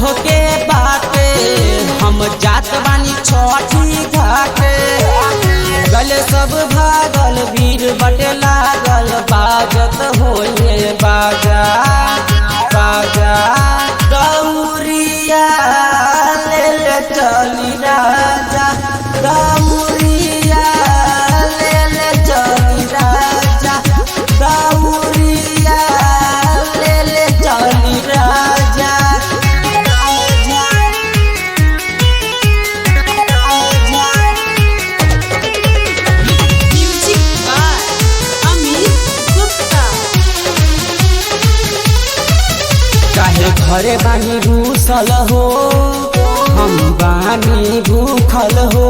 तोहके बाटे हम जात बानी छठी घाटे। गले सब भागल भीड़ बटे लागल बाजत होए बाजा बाजा। गौरिया ले ले चली राजा गौरिया ले ले चली राजा गौरिया ले ले चली राजा। चाहे घरे बानी रूसल हो हम बानी भूखल हो।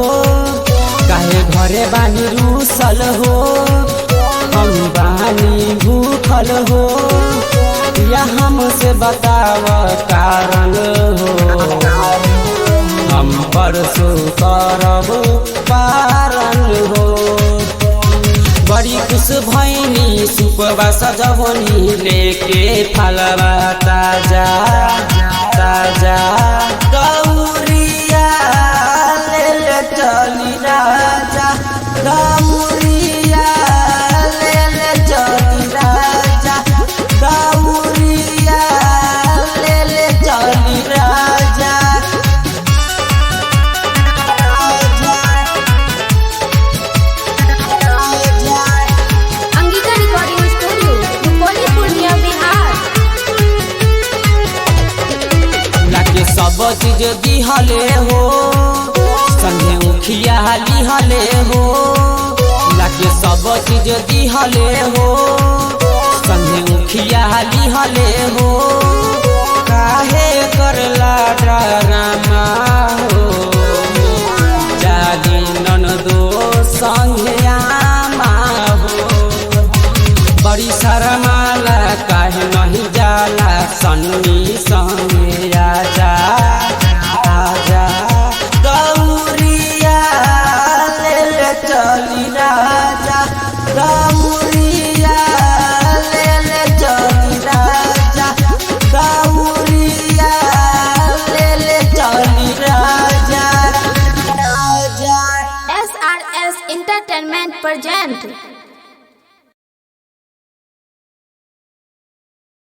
चाहे घरे बानी रूसल हो हम बानी भूखल हो। या हमसे बताव कारण हो हम परसों करब पारण हो। बड़ी खुश भैनी सुपवा सजवनी लेके फलवा ताजा ताजा। गौरिया ले ले चली राजा गौरिया ले ले चली राजा गौरिया ले ले चली राजा। सब चीज दिहले हो संगे उखिया लिहले हो। लागे सब चीज दिहले हो संगे उखिया लिहले हो। काहे करला ड्रामा हो जाली ननदो संगे आमा हो। बड़ी शर्माला काहे नहीं जाला सन्नी संगे आजा आजा। गौरिया ले ले चली राजा गौरिया ले ले चली राजा गौरिया ले ले चली राजा। SRS Entertainment present